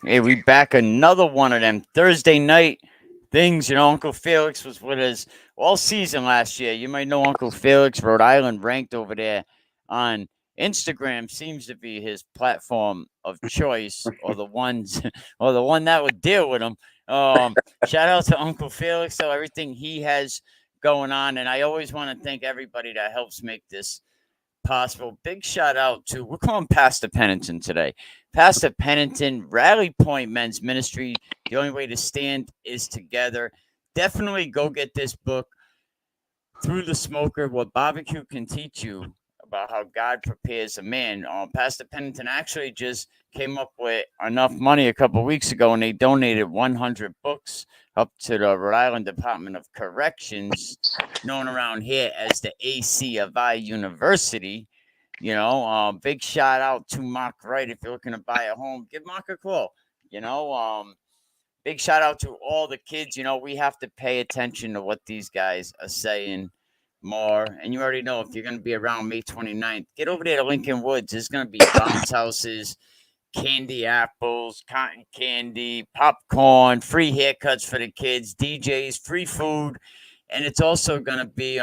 Hey, we back another one of them Thursday night things. Uncle Felix was with us all season last year. You might know Uncle Felix, Rhode Island, ranked over there on Instagram seems to be his platform of choice, or the ones, or the one that would deal with him. Shout out to Uncle Felix, so everything he has going on, and I always want to thank everybody that helps make this possible. Big shout out to, we're calling Pastor Pennington today. Pastor Pennington, Rally Point Men's Ministry. The only way to stand is together. Definitely go get this book, Through the Smoker, What Barbecue Can Teach You About How God Prepares a Man. Pastor Pennington actually just came up with enough money a couple weeks ago, and they donated 100 books up to the Rhode Island Department of Corrections, known around here as the AC of I University. Big shout out to Mark Wright. If you're looking to buy a home, give Mark a call. Big shout out to all the kids. We have to pay attention to what these guys are saying more. And you already know, if you're going to be around May 29th, get over there to Lincoln Woods. There's going to be bounce houses, candy apples, cotton candy, popcorn, free haircuts for the kids, DJs, free food. And it's also going to be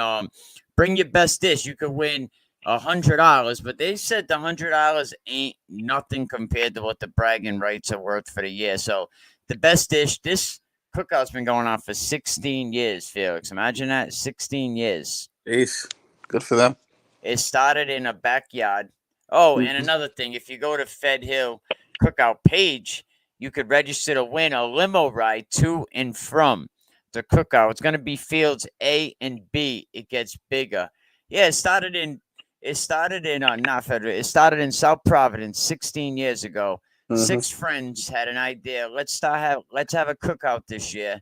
bring your best dish. You could win $100, but they said the $100 ain't nothing compared to what the bragging rights are worth for the year. So the best dish, this cookout's been going on for 16 years, Felix. Imagine that, 16 years. Jeez, good for them. It started in a backyard. Oh, and another thing, if you go to Fed Hill Cookout page, you could register to win a limo ride to and from the cookout. It's going to be fields A and B. It gets bigger. Yeah, it started in not Federal. It started in South Providence 16 years ago. Mm-hmm. 6 friends had an idea. Let's have a cookout this year,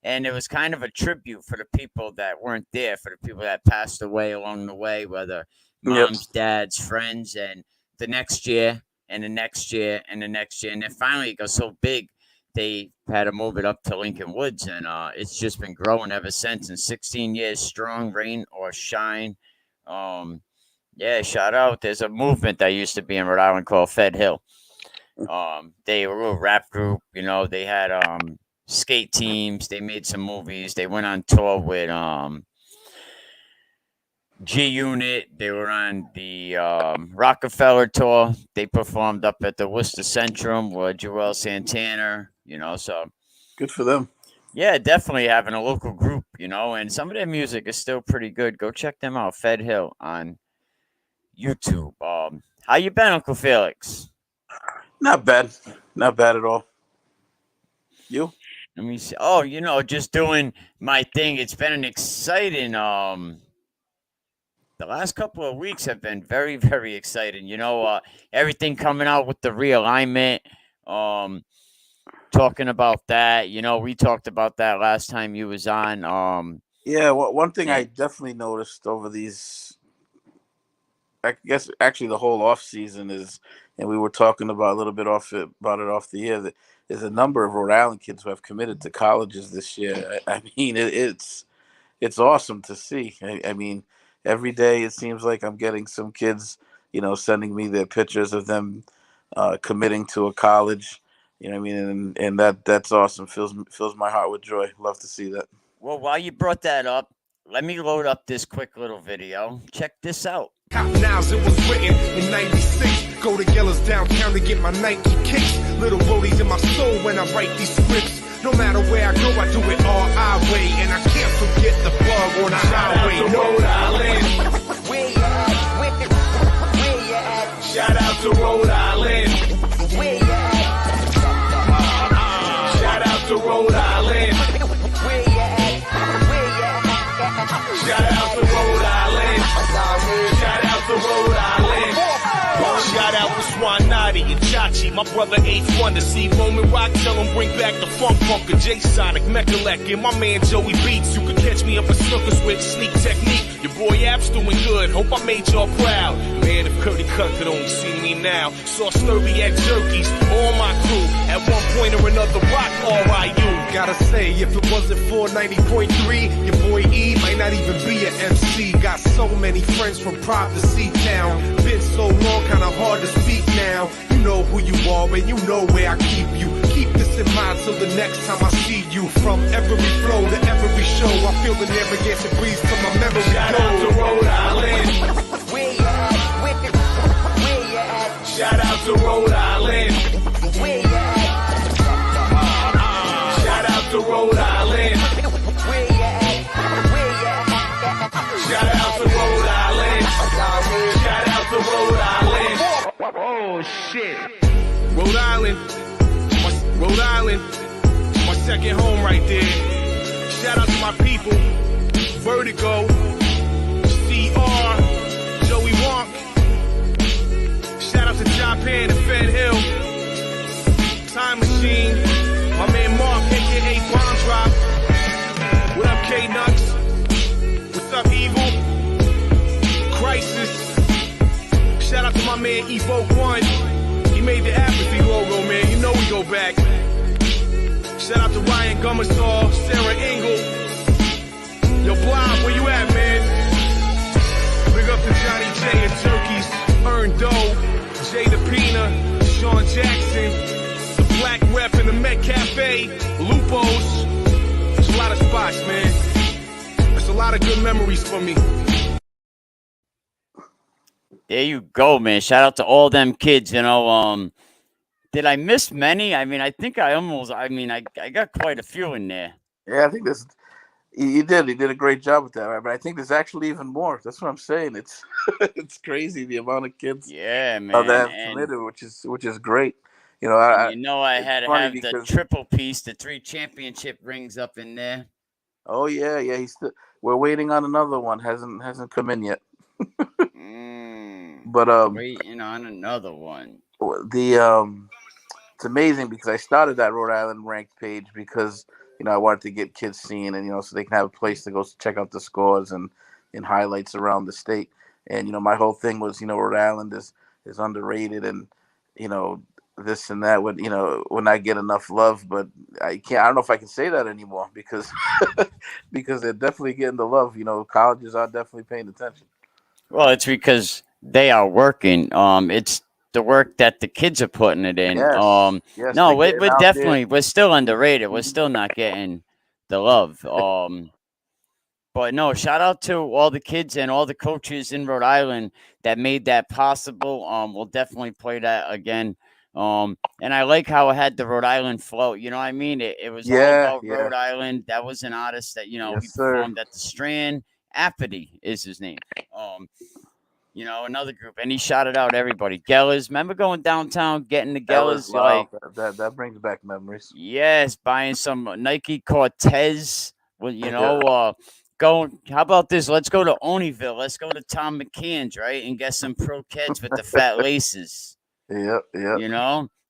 and it was kind of a tribute for the people that weren't there, for the people that passed away along the way, whether moms, dads, friends, and the next year, and the next year, and the next year, and then finally it got so big they had to move it up to Lincoln Woods, and it's just been growing ever since. And 16 years strong, rain or shine. Yeah, shout out. There's a movement that used to be in Rhode Island called Fed Hill. They were a little rap group, they had skate teams, they made some movies, they went on tour with G Unit, they were on the Rockefeller tour, they performed up at the Worcester Centrum with Joel Santana, so good for them. Yeah, definitely having a local group, and some of their music is still pretty good. Go check them out, Fed Hill on YouTube. How you been, Uncle Felix? Not bad at all. You? Let me see. Oh, just doing my thing. It's been an exciting. The last couple of weeks have been very, very exciting. Everything coming out with the realignment. Talking about that. We talked about that last time you was on. Yeah. Well, one thing I definitely noticed over these, I guess actually the whole off season is, and we were talking about a little bit off the air, that there's a number of Rhode Island kids who have committed to colleges this year. I mean, it's awesome to see. I mean, every day it seems like I'm getting some kids, sending me their pictures of them committing to a college. You know what I mean? And that's awesome. Fills my heart with joy. Love to see that. Well, while you brought that up, let me load up this quick little video. Check this out. Nows, it was written in 96. Go to Yellow's downtown to get my Nike kicks. Little roadies in my soul when I write these scripts. No matter where I go, I do it all our way. And I can't forget the plug on the highway. Rhode Island. Where you at? Where you at? Shout out to Rhode Island. Where you at? Shout out to Rhode Island. Where you at? Shout out to Rhode Island. Shout out to Rhode Island. Shout out to Swanati and Chachi, my brother H1 to see Roman Rock, tell him bring back the funk funker, J Sonic, Mechalek, and my man Joey Beats. You can catch me up at Snookers with Sneak Technique. Your boy App's doing good, hope I made y'all proud. Man, if Curdy Cut could only see me now. Saw Sturby at Jerky's, all my crew. At one point or another, rock RIU. Gotta say, if it Wasn't for 90.3, your boy E might not even be an MC. Got so many friends from Prop to C-Town. Been so long, kinda hard to speak now. You know who you are and you know where I keep you. Keep this in mind till the next time I see you. From every flow to every show, I feel the Narragansett breeze till my memory goes. Shout out to Rhode Island. Where you at? Where you at? Shout out to Rhode Island. Where you at? Shout out to Rhode Island. Where you at? Where you at? Shout out to Rhode Island. Shout out to Rhode Island. Oh shit. Rhode Island. Rhode Island. My second home right there. Shout out to my people. Vertigo. CR. Joey Wonk. Shout out to Japan and Fed Hill. Time Machine. My man Mark, aka Bomb Drop. What up, K-Nuts? What's up, Evil? Crisis. Shout out to my man Evoke One. He made the apathy logo, man. You know we go back. Shout out to Ryan Gummersaw, Sarah Engel. Yo, Blob, where you at, man? Big up to Johnny J and Turkeys, Earn Doe, Jay the Pina, Sean Jackson, the Black Rep in the Met Cafe, Lupos. There's a lot of spots, man. There's a lot of good memories for me. There you go, man. Shout out to all them kids, you know. Did I miss many? I mean, I think I got quite a few in there. Yeah, I think this. You did a great job with that, right? But I think there's actually even more. That's what I'm saying. It's it's crazy the amount of kids. Yeah, man. That have committed, which is great. You know, I had to have the triple piece, the 3 championship rings up in there. Oh yeah. We're waiting on another one. Hasn't come in yet. But waiting on another one. It's amazing because I started that Rhode Island ranked page because I wanted to get kids seeing and so they can have a place to go check out the scores and highlights around the state. And my whole thing was Rhode Island is underrated and this and that would not get enough love, but I don't know if I can say that anymore because because they're definitely getting the love. Colleges are definitely paying attention. Well, it's because they are working. It's the work that the kids are putting it in. Yes. No, we're still underrated. We're still not getting the love. But no, shout out to all the kids and all the coaches in Rhode Island that made that possible. We'll definitely play that again. And I like how it had the Rhode Island float. You know what I mean? It was all about Rhode Island. That was an artist that, he performed at the Strand. Apathy is his name. Another group. And he shouted out everybody. Gellers. Remember going downtown, getting the Gellers? Wow. That brings back memories. Yes, buying some Nike Cortez. Well, going, how about this? Let's go to Oneyville. Let's go to Tom McCann's, right? And get some Pro Keds with the fat laces. Yep.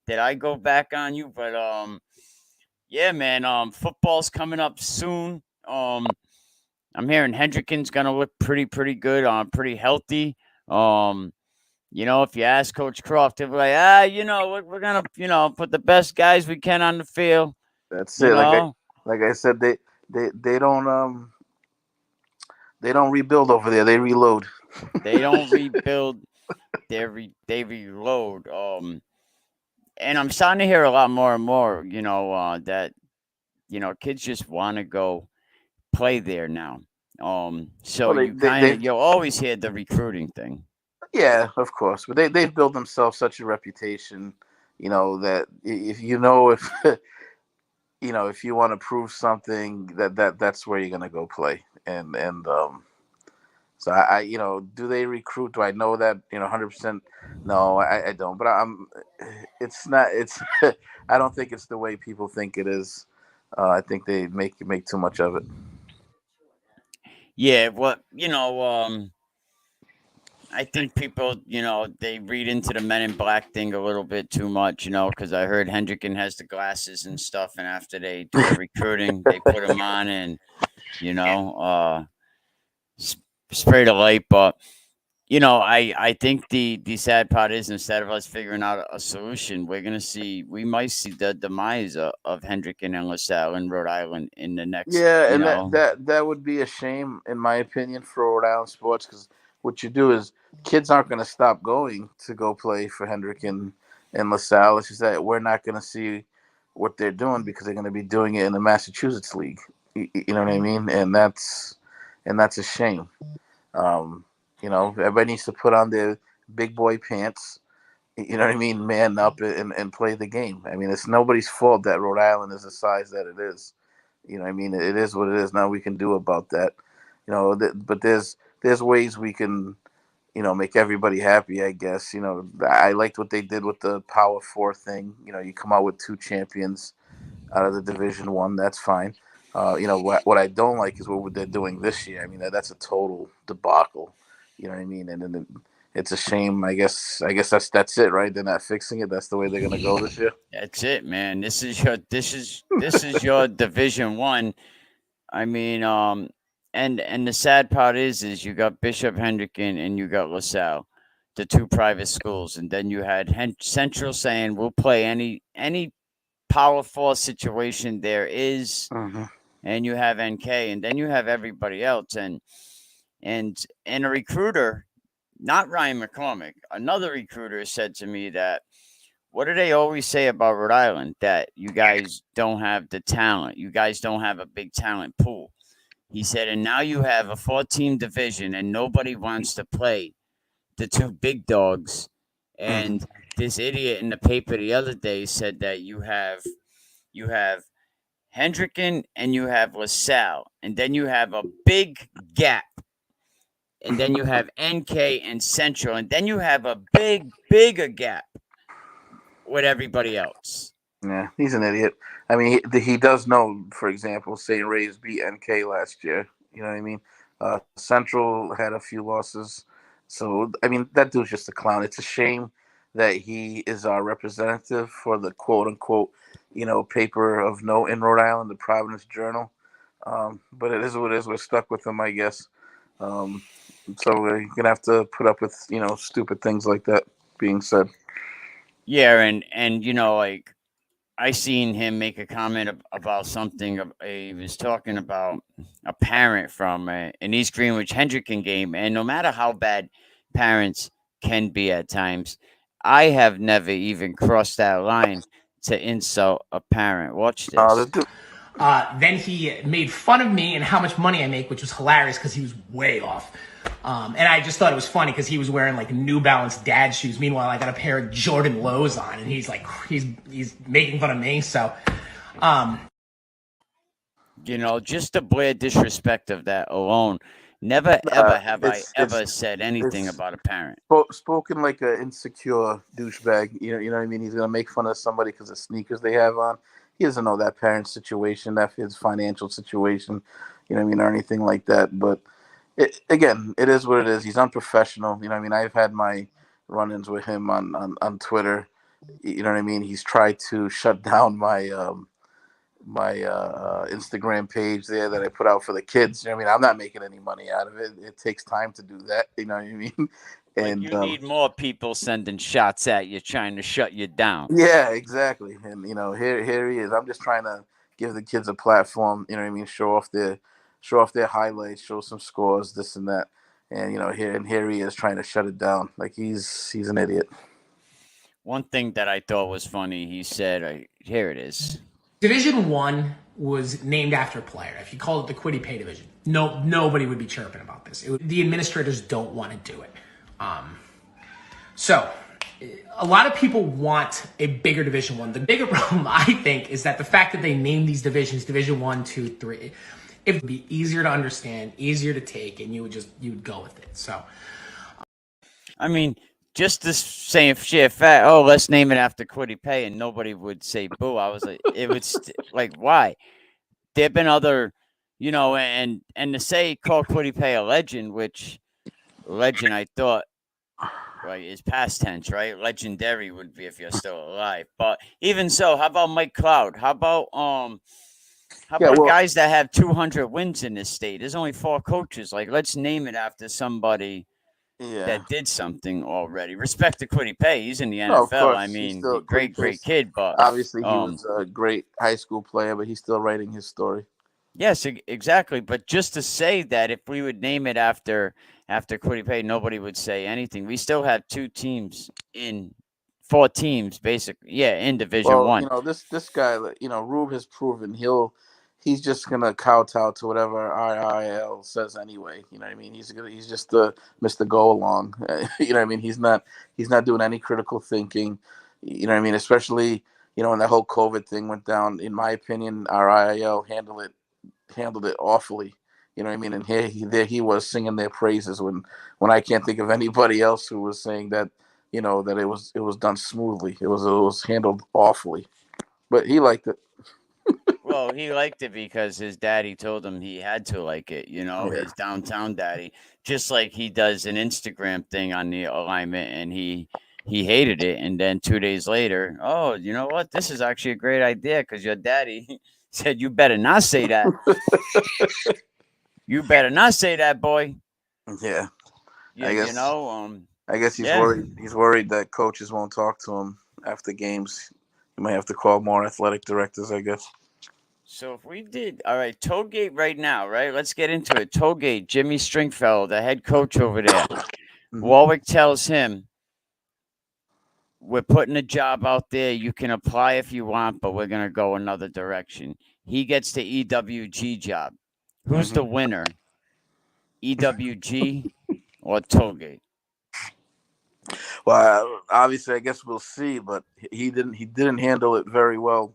Did I go back on you? But yeah, man. Football's coming up soon. I'm hearing Hendricken's gonna look pretty good. Pretty healthy. If you ask Coach Croft, they'll be like, we're gonna, put the best guys we can on the field. That's it. Like I said, they don't rebuild over there. They reload. They don't rebuild. They reload. And I'm starting to hear a lot more and more, that, kids just want to go play there now. So you'll always hear the recruiting thing. Yeah, of course. But they've built themselves such a reputation, that if if you want to prove something, that's where you're gonna go play. And so I do they recruit? Do I know that 100%? No, I don't. But it's not. It's I don't think it's the way people think it is. I think they make too much of it. Yeah, well, I think people, they read into the Men in Black thing a little bit too much, because I heard Hendricken has the glasses and stuff, and after they do the recruiting, they put them on and, spray the light. But I think the sad part is, instead of us figuring out a solution, we might see the demise of Hendricken and LaSalle in Rhode Island in the next, Yeah, and that would be a shame, in my opinion, for Rhode Island sports, because what you do is kids aren't going to stop going to go play for Hendrick and LaSalle. It's just that we're not going to see what they're doing because they're going to be doing it in the Massachusetts League. You know what I mean? And that's a shame. Um, everybody needs to put on their big boy pants. You know what I mean? Man up and play the game. I mean, it's nobody's fault that Rhode Island is the size that it is. You know what I mean? It is what it is. Now we can do about that. But there's ways we can, make everybody happy, I guess. I liked what they did with the Power Four thing. You come out with two champions out of the Division One. That's fine. What I don't like is what they're doing this year. I mean, that's a total debacle. You know what I mean? And it's a shame. I guess that's it, right? They're not fixing it. That's the way they're gonna go this year. That's it, man. This is your Division One. I mean, and the sad part is you got Bishop Hendricken and you got LaSalle, the two private schools, and then you had Central saying we'll play any Power Four situation there is, and you have NK, and then you have everybody else, and a recruiter, not Ryan McCormick, another recruiter said to me that, what do they always say about Rhode Island? That you guys don't have the talent. You guys don't have a big talent pool. He said, and now you have a 4-team division and nobody wants to play the two big dogs. And this idiot in the paper the other day said that you have Hendricken and you have LaSalle, and then you have a big gap. And then you have NK and Central, and then you have a bigger gap with everybody else. Yeah, he's an idiot. I mean, he does know, for example, St. Ray's beat NK last year. You know what I mean? Central had a few losses. So, I mean, that dude's just a clown. It's a shame that he is our representative for the quote-unquote, paper of note in Rhode Island, the Providence Journal. But it is what it is. We're stuck with him, I guess. So we're going to have to put up with, stupid things like that being said. Yeah, and like, I seen him make a comment about something. He was talking about a parent from an East Greenwich Hendricken game, and no matter how bad parents can be at times, I have never even crossed that line to insult a parent. Watch this. Then he made fun of me and how much money I make, which was hilarious because he was way off. And I just thought it was funny because he was wearing like New Balance dad shoes. Meanwhile, I got a pair of Jordan Lows on, and he's making fun of me. So, just the bare disrespect of that alone. Never ever have I ever said anything about a parent. Spoken like an insecure douchebag. You know what I mean? He's gonna make fun of somebody because of sneakers they have on. He doesn't know that parent's situation, that his financial situation, or anything like that. But it is what it is. He's unprofessional. I've had my run-ins with him on Twitter. You know what I mean? He's tried to shut down my Instagram page there that I put out for the kids. I'm not making any money out of it. It takes time to do that. You know what I mean? And you need more people sending shots at you, trying to shut you down. Yeah, exactly. And here he is. I'm just trying to give the kids a platform. You know what I mean? Show off their highlights, show some scores, this and that. And here he is trying to shut it down. Like he's an idiot. One thing that I thought was funny, he said, here it is. Division One was named after a player. If you called it the Quiddy Pay Division, nobody would be chirping about this. The administrators don't want to do it. So a lot of people want a bigger Division One. The bigger problem, I think, is that the fact that they named these divisions, Division 1, 2, 3, it would be easier to understand, easier to take, and you would go with it. So, I mean, just the same sheer fact, let's name it after Quiddy Pay, and nobody would say boo. I was like, it would like, why? There've been other, and to say call Quiddy Pay a legend, which legend I thought is past tense, right? Legendary would be if you're still alive. But even so, how about Mike Cloud? How about guys that have 200 wins in this state? There's only 4 coaches. Like, let's name it after somebody Yeah. that did something already. Respect to Quiddy Pay. He's in the No, of NFL. course. I He's mean, still great kid. But obviously he was a great high school player, but he's still writing his story. yes, exactly. But just to say that if we would name it after Quiddy Pay, nobody would say anything. We still have 4 teams, basically. Yeah, in Division Well, One. this guy, Rube has proven he's just gonna kowtow to whatever RIL says anyway. You know what I mean? He's just the Mr. Go Along. You know what I mean? He's not doing any critical thinking. You know what I mean? Especially when that whole COVID thing went down. In my opinion, RIL handled it awfully. You know what I mean? And there he was singing their praises when I can't think of anybody else who was saying that that it was done smoothly. It was handled awfully, but he liked it. Well, he liked it because his daddy told him he had to like it, Yeah. his downtown daddy. Just like he does an Instagram thing on the alignment and he hated it. And then 2 days later, oh, you know what? This is actually a great idea because your daddy said you better not say that. You better not say that, boy. Yeah, You, I you guess know, I guess he's yeah. worried. He's worried that coaches won't talk to him after games. He might have to call more athletic directors, I guess. So if we did, all right, Tollgate right now, right? Let's get into it. Tollgate, Jimmy Stringfellow, the head coach over there. Mhm. Warwick tells him, we're putting a job out there. You can apply if you want, but we're going to go another direction. He gets the EWG job. Who's the winner? EWG or Tollgate? Well, obviously, I guess we'll see. But he didn't handle it very well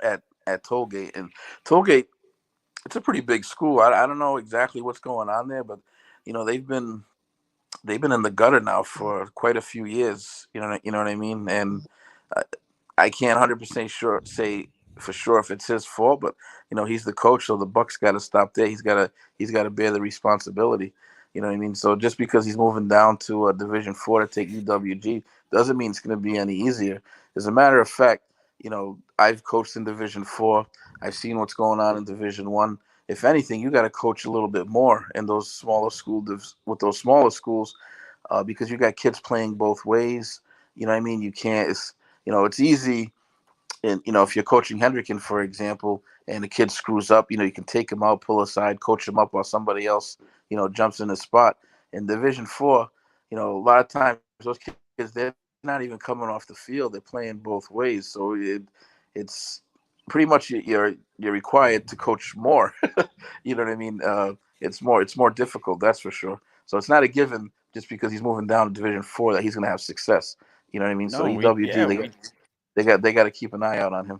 at Tollgate, and Tollgate, it's a pretty big school. I don't know exactly what's going on there, but they've been in the gutter now for quite a few years. You know what I mean? And uh, I can't 100% say for sure if it's his fault, but he's the coach, so the buck's got to stop there. He's got to bear the responsibility. You know what I mean? So just because he's moving down to Division 4 to take UWG doesn't mean it's going to be any easier. As a matter of fact, I've coached in Division 4. I've seen what's going on in Division 1. If anything, you got to coach a little bit more in those smaller with those smaller schools, because you got kids playing both ways. You know what I mean? You can't. It's easy. And if you're coaching Hendricken, for example, and the kid screws up, you can take him out, pull aside, coach him up while somebody else, jumps in the spot. In Division 4, a lot of times those kids, they're not even coming off the field; they're playing both ways. So it's pretty much you're required to coach more. You know what I mean? It's more difficult, that's for sure. So it's not a given just because he's moving down to Division 4 that he's going to have success. You know what I mean? So No, EWG, they got to keep an eye out on him.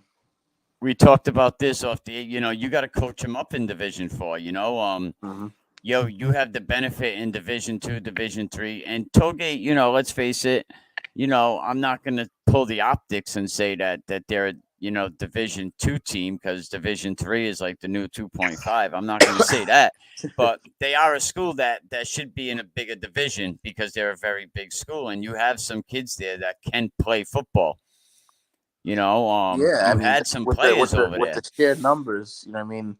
we talked about this off the, you got to coach him up in Division 4, Mm-hmm. you have the benefit in Division 2, Division 3, and Tollgate, let's face it, I'm not going to pull the optics and say that they're, Division 2 team because Division 3 is like the new 2.5. I'm not going to say that, but they are a school that should be in a bigger division because they're a very big school, and you have some kids there that can play football. Yeah, You had some with players over there. with the shared numbers, you know what I mean.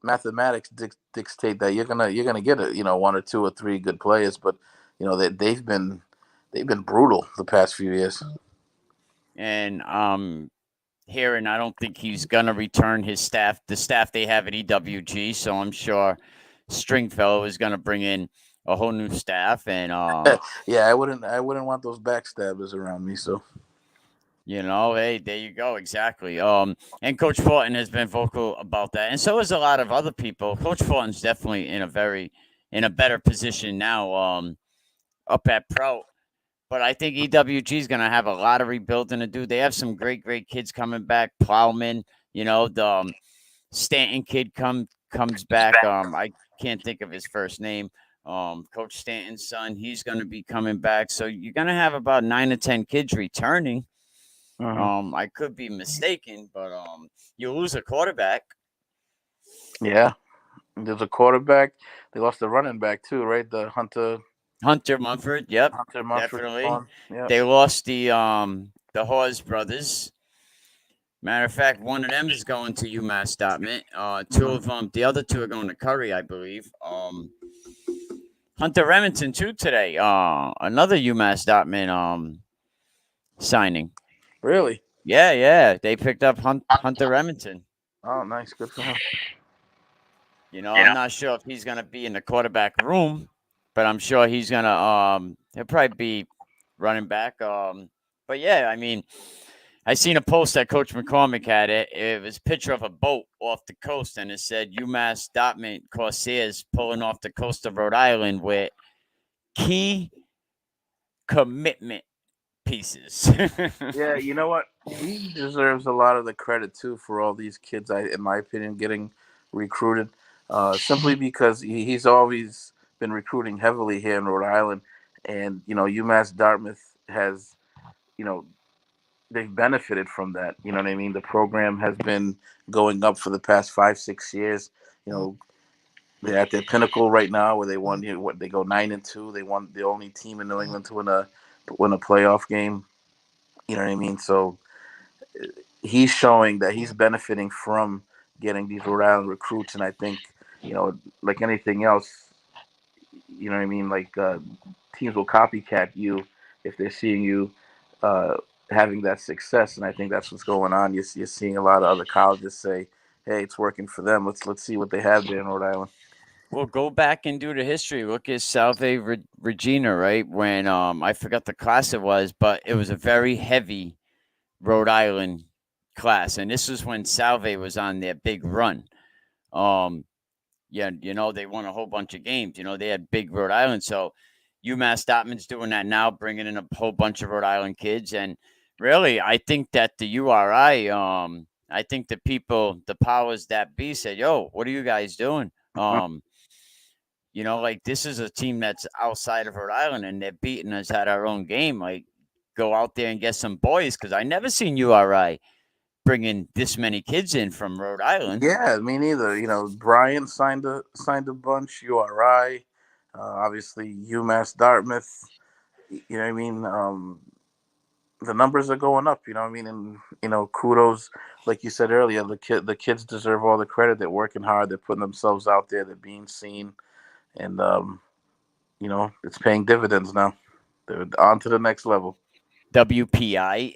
Mathematics dictate that you're gonna get one or two or three good players, but they've been brutal the past few years. And hearing I don't think he's gonna return the staff they have at EWG, so I'm sure Stringfellow is gonna bring in a whole new staff, and yeah, I wouldn't want those backstabbers around me. So hey, there you go, exactly. And Coach Fortin has been vocal about that, and so has a lot of other people. Coach Fortin's definitely in a better position now, up at pro. But I think EWG is going to have a lot of rebuilding to do. They have some great kids coming back. Plowman, the Stanton kid comes back. I can't think of his first name. Coach Stanton's son, he's going to be coming back. So you're going to have about 9 to 10 kids returning. I could be mistaken, but you lose a quarterback. Yeah, there's a quarterback. They lost the running back too, right? The Hunter Mumford, yep, Hunter Mumford. definitely. Yep. They lost the Hawes brothers. Matter of fact, one of them is going to UMass.Mit. Two of them, the other two are going to Curry, I believe. Hunter Remington too today. Another UMass Dartmouth signing. Really? Yeah. They picked up Hunter Remington. Oh, nice. Good for him. I'm not sure if he's gonna be in the quarterback room, but I'm sure he's gonna he'll probably be running back. But yeah, I mean, I seen a post that Coach McCormick had. It was a picture of a boat off the coast, and it said UMass Dartmouth Corsairs pulling off the coast of Rhode Island with key commitment pieces. Yeah, you know what? He deserves a lot of the credit too for all these kids, in my opinion, getting recruited. Simply because he's always been recruiting heavily here in Rhode Island, and UMass Dartmouth has, you know, they've benefited from that. You know what I mean? The program has been going up for the past 5-6 years. You know, they're at their pinnacle right now, where they won. They go 9-2. They won, the only team in New England to win a playoff game. You know what I mean? So he's showing that he's benefiting from getting these Rhode Island recruits, and I think, like anything else, you know what I mean? Like, teams will copycat you if they're seeing you having that success, and I think that's what's going on. You're seeing a lot of other colleges say, "Hey, it's working for them. Let's see what they have there in Rhode Island." Well, go back and do the history. Look at Salve Regina, right? When I forgot the class it was, but it was a very heavy Rhode Island class, and this was when Salve was on their big run. Yeah, they won a whole bunch of games. They had big Rhode Island, so UMass Dartmouth's doing that now, bringing in a whole bunch of Rhode Island kids, and really, I think that the URI, I think the powers that be said, "Yo, what are you guys doing?" Like, this is a team that's outside of Rhode Island, and they're beating us at our own game. Like, go out there and get some boys, because I never seen URI bringing this many kids in from Rhode Island. Yeah, me neither. Brian signed a bunch. URI, obviously UMass Dartmouth. You know what I mean? The numbers are going up. You know what I mean? And kudos, like you said earlier, the kids deserve all the credit. They're working hard. They're putting themselves out there. They're being seen, and it's paying dividends now. They're on to the next level. WPI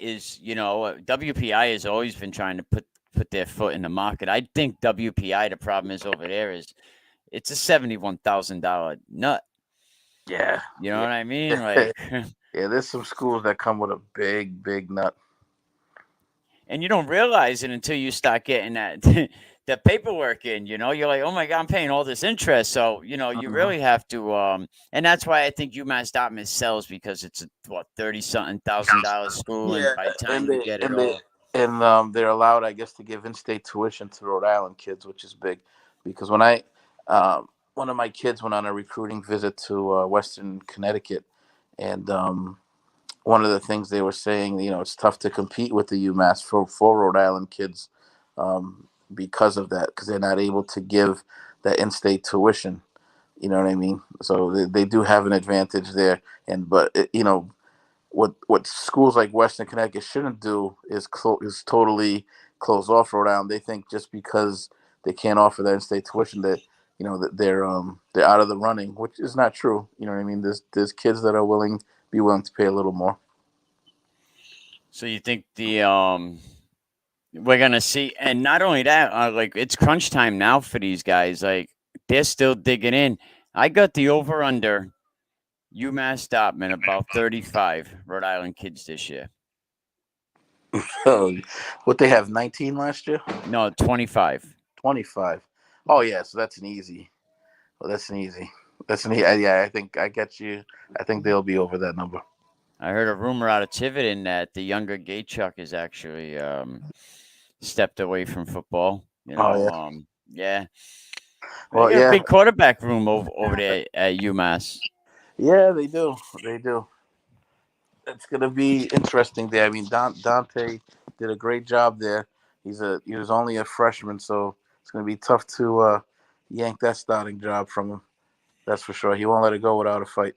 has always been trying to put their foot in the market. I think WPI, the problem is over there is it's a $71,000 nut. Yeah. You know what I mean? Like, yeah, there's some schools that come with a big, big nut. And you don't realize it until you start getting that that paperwork in. You're like, oh my God, I'm paying all this interest. So, you really have to, and that's why I think UMass Dartmouth sells, because it's a $30-something thousand school, and by the time you get it all. And they're allowed, I guess, to give in-state tuition to Rhode Island kids, which is big, because when one of my kids went on a recruiting visit to Western Connecticut, and one of the things they were saying, it's tough to compete with the UMass for Rhode Island kids, because of that, because they're not able to give that in-state tuition. You know what I mean? So they do have an advantage there, but what schools like Western Connecticut shouldn't do is totally close off Rhode Island. They think just because they can't offer that in-state tuition that that they're out of the running, which is not true. You know what I mean? There's kids that are willing to pay a little more. So you think we're gonna see, and not only that, like, it's crunch time now for these guys. Like, they're still digging in. I got the over under UMass Dartmouth about 35 Rhode Island kids this year. Oh, what they have, 19 last year? No, 25. 25. Oh yeah, so that's an easy. Well, that's an easy. Yeah, I think I get you. I think they'll be over that number. I heard a rumor out of Tiverton that the younger Gaychuk is actually stepped away from football. Yeah. Well, yeah. Big quarterback room over there at UMass. Yeah, they do. It's gonna be interesting there. I mean, Dante did a great job there. He was only a freshman, so it's gonna be tough to yank that starting job from him. That's for sure. He won't let it go without a fight.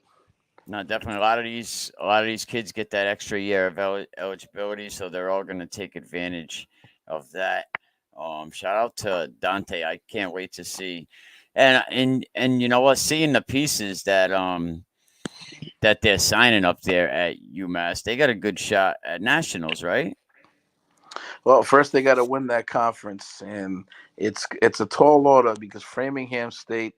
No, definitely. A lot of these kids get that extra year of eligibility, so they're all going to take advantage of that. Shout out to Dante. I can't wait to see And you know what? Seeing the pieces that they're signing up there at UMass, they got a good shot at nationals, right? Well, first they got to win that conference, and it's a tall order because Framingham State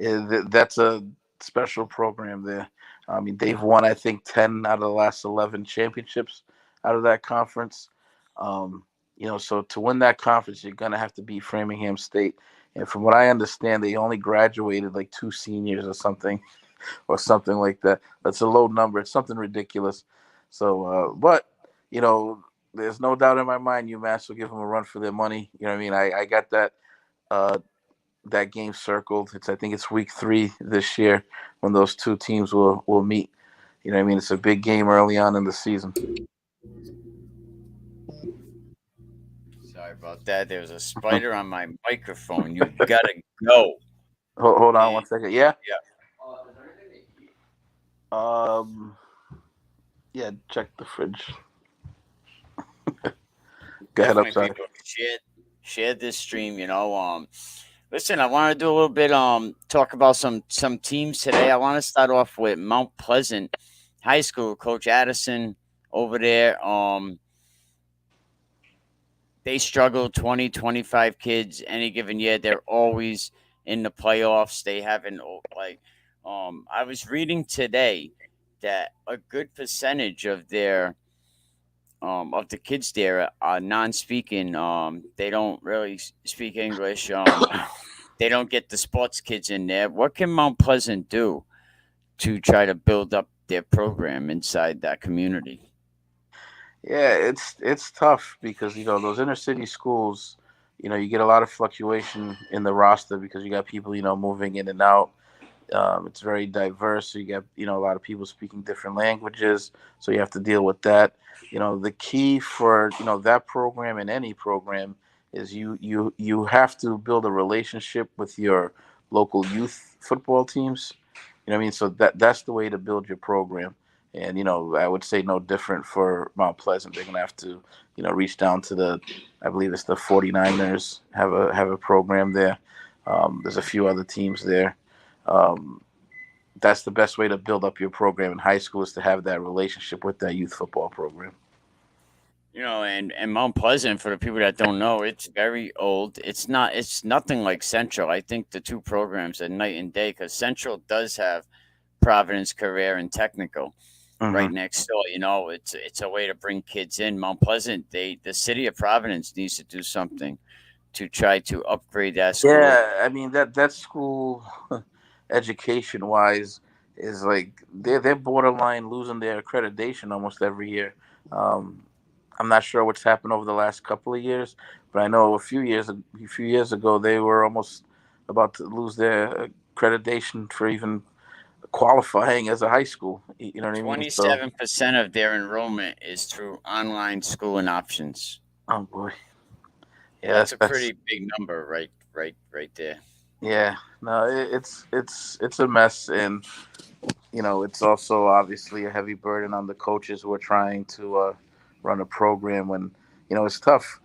that's a special program there. I mean, they've won I think 10 out of the last 11 championships out of that conference. Um, so to win that conference, you're gonna have to beat Framingham State. And from what I understand, they only graduated like two seniors or something like that. That's a low number. It's something ridiculous. So, but you know, there's no doubt in my mind UMass will give them a run for their money. You know what I mean? I got uh, that game circled. I think it's week 3 this year when those two teams will meet. You know what I mean? It's a big game early on in the season. Sorry about that. There's a spider on my microphone. You gotta go. Hold on And, 1 second. Yeah. yeah, Um. Yeah. Check the fridge. Go ahead. I'm definitely sorry. people share this stream. Listen, I want to do a little bit talk about some teams today. I want to start off with Mount Pleasant High School. Coach Addison over there. They struggle 20, 25 kids any given year. They're always in the playoffs. They haven't I was reading today that a good percentage of the kids there are non-speaking. They don't really speak English. They don't get the sports kids in there. What can Mount Pleasant do to try to build up their program inside that community? Yeah, it's tough because those inner city schools, you get a lot of fluctuation in the roster because you got people moving in and out. It's very diverse. So you got a lot of people speaking different languages, so you have to deal with that. The key for that program and any program is you have to build a relationship with your local youth football teams. You know what I mean? So that's the way to build your program. And I would say no different for Mount Pleasant. They're gonna have to reach down to I believe it's the 49ers have a program there. There's a few other teams there. Um, that's the best way to build up your program in high school is to have that relationship with that youth football program. And Mount Pleasant, for the people that don't know, it's very old. It's nothing like Central. I think the two programs are night and day because Central does have Providence Career and Technical right Mm-hmm. next door. It's a way to bring kids in. Mount Pleasant, the city of Providence needs to do something to try to upgrade that school. Yeah, I mean that school, education wise, is like they're borderline losing their accreditation almost every year. Um, I'm not sure what's happened over the last couple of years, but I know a few years ago they were almost about to lose their accreditation for even qualifying as a high school. You know what I mean? So, 27% of their enrollment is through online schooling options. oh boy, yeah, That's a that's pretty big number, right there. yeah. No, it's a mess, and it's also obviously a heavy burden on the coaches who are trying to run a program when it's tough.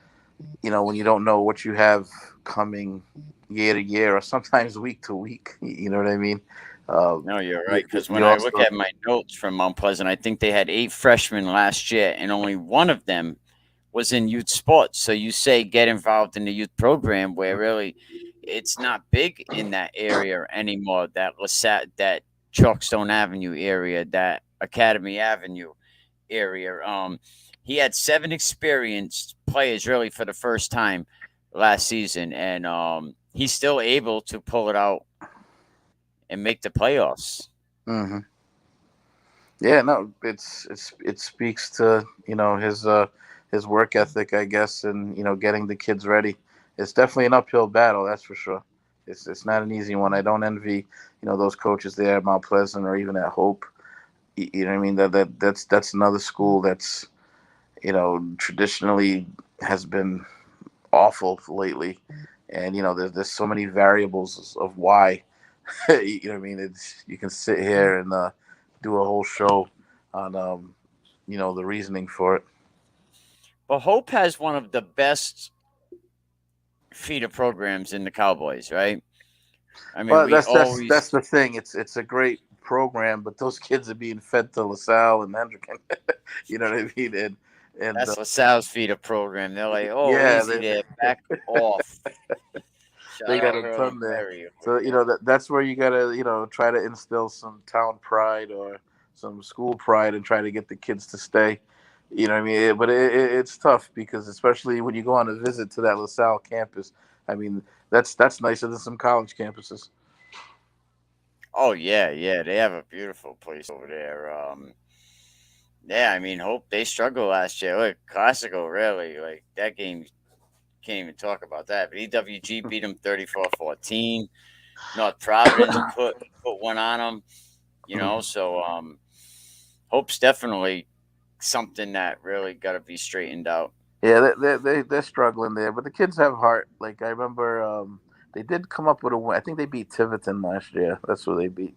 When you don't know what you have coming year to year or sometimes week to week. You know what I mean? No, you're You, right. Because when you I look also at my notes from Mount Pleasant, I think they had 8 freshmen last year, and only one of them was in youth sports. So you say get involved in the youth program, where really it's not big in that area anymore. That Chalkstone Avenue area, that Academy Avenue area. He had 7 experienced players really for the first time last season, and he's still able to pull it out and make the playoffs. hmm yeah, no, it speaks to his work ethic, I guess, and getting the kids ready. It's definitely an uphill battle, that's for sure. It's not an easy one. I don't envy those coaches there at Mount Pleasant or even at Hope. You know what I mean? That's another school that's traditionally has been awful lately, and there's so many variables of why. You know what I mean? You can sit here and do a whole show on the reasoning for it. But Hope has one of the best feeder programs in the Cowboys, right? I mean, But we that's always the thing. It's a great program, but those kids are being fed to LaSalle and Hendricken. You know what I mean? And that's LaSalle's feeder program. They're like, oh, yeah, easy there, back off. they Shout got out a Hurley ton there. Perry over So there. that's where you gotta try to instill some town pride or some school pride and try to get the kids to stay. You know what I mean? But it's tough because especially when you go on a visit to that LaSalle campus. I mean, that's nicer than some college campuses. Oh yeah, yeah, they have a beautiful place over there. Yeah, I mean, Hope they struggled last year. Look, Classical really like that game. Can't even talk about that. But EWG beat them 34-14. North Providence put one on them. So Hope's definitely something that really got to be straightened out. Yeah, they're struggling there, but the kids have heart. Like I remember, they did come up with a win. I think they beat Tiverton last year. That's who they beat,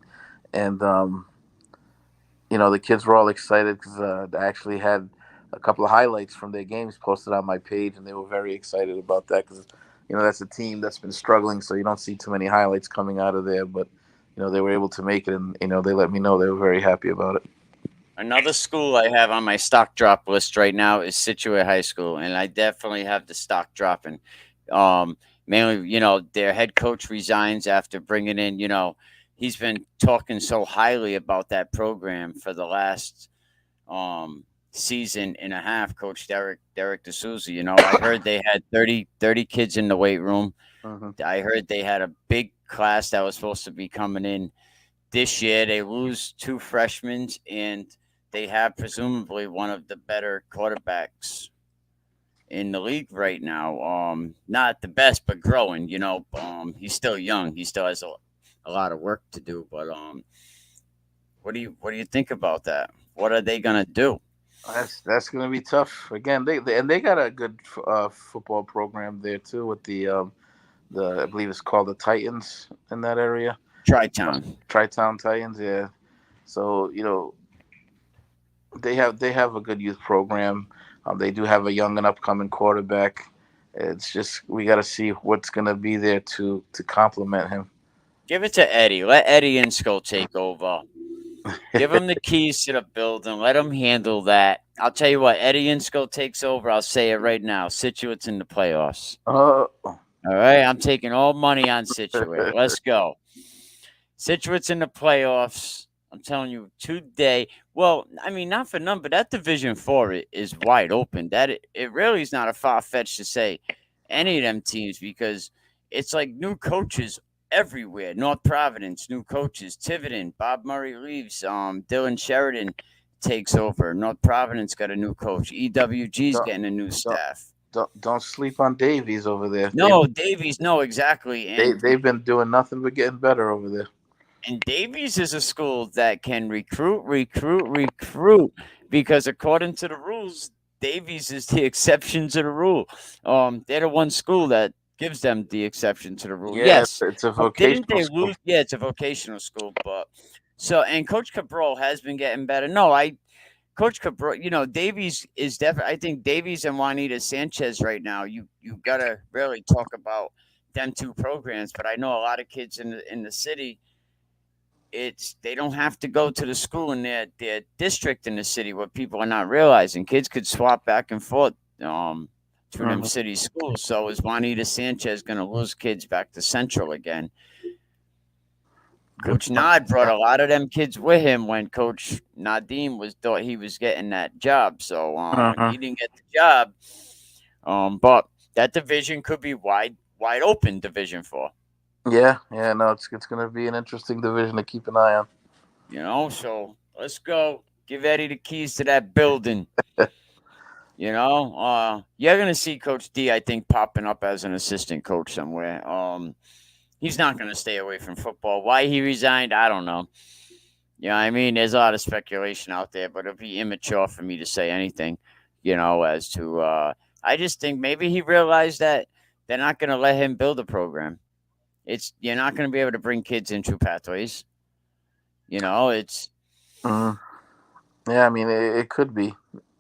and the kids were all excited because I actually had a couple of highlights from their games posted on my page, and they were very excited about that because that's a team that's been struggling, so you don't see too many highlights coming out of there. But they were able to make it, and they let me know they were very happy about it. Another school I have on my stock drop list right now is Situate High School, and I definitely have the stock dropping. Mainly, their head coach resigns after bringing in, he's been talking so highly about that program for the last season and a half. Coach Derek D'Souza, I heard they had 30 kids in the weight room. I heard they had a big class that was supposed to be coming in this year. They lose 2 freshmen, and they have presumably one of the better quarterbacks in the league right now. Not the best, but growing. He's still young. He still has a lot of work to do. But what do you think about that? What are they gonna do? That's gonna be tough. Again, they got a good football program there too with the I believe it's called the Titans in that area. Tri-Town Titans, yeah. So they have a good youth program. They do have a young and upcoming quarterback. It's just we got to see what's going to be there to complement him. Give it to Eddie. Let Eddie Insko take over. Give him the keys to the building. Let him handle that. I'll tell you what. Eddie Insko takes over. I'll say it right now. Situate's in the playoffs. All right. I'm taking all money on Situate. Let's go. Situate's in the playoffs. I'm telling you today. Well, I mean, not for none, but that Division 4 is wide open. That it really is not a far fetch to say any of them teams because it's like new coaches everywhere. North Providence, new coaches. Tiverton, Bob Murray leaves. Dylan Sheridan takes over. North Providence got a new coach. EWG's getting a new staff. Don't sleep on Davies over there. No, Davies. No, exactly. And they've been doing nothing but getting better over there. And Davies is a school that can recruit, because according to the rules, Davies is the exception to the rule. They're the one school that gives them the exception to the rule. Yeah, yes, it's a vocational didn't they school. lose? Yeah, it's a vocational school. And Coach Cabral has been getting better. Coach Cabral, Davies is definitely. I think Davies and Juanita Sanchez right now. You gotta really talk about them 2 programs. But I know a lot of kids in the city. They don't have to go to the school in their district in the city. What people are not realizing, kids could swap back and forth to them city schools. So is Juanita Sanchez going to lose kids back to Central again? Coach Nod brought a lot of them kids with him when Coach Nadim thought he was getting that job. So he didn't get the job. But that division could be wide open. Division 4. Yeah, no, it's going to be an interesting division to keep an eye on. So let's go. Give Eddie the keys to that building. You're going to see Coach D, I think, popping up as an assistant coach somewhere. He's not going to stay away from football. Why he resigned, I don't know. I mean, there's a lot of speculation out there, but it'd be immature for me to say anything, as to I just think maybe he realized that they're not going to let him build a program. You're not going to be able to bring kids in through pathways. It's. Yeah, I mean, it could be.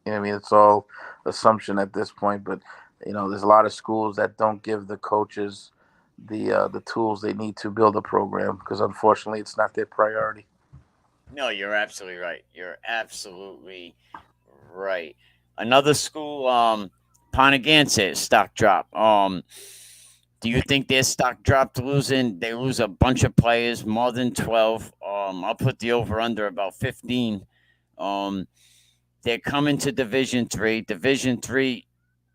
I mean, it's all assumption at this point, but there's a lot of schools that don't give the coaches the tools they need to build a program, because unfortunately it's not their priority. No, you're absolutely right. You're absolutely right. Another school, Ponegance stock drop. Do you think their stock dropped losing? They lose a bunch of players, more than 12. I'll put the over under about 15. Um, they're coming to Division Three. Division Three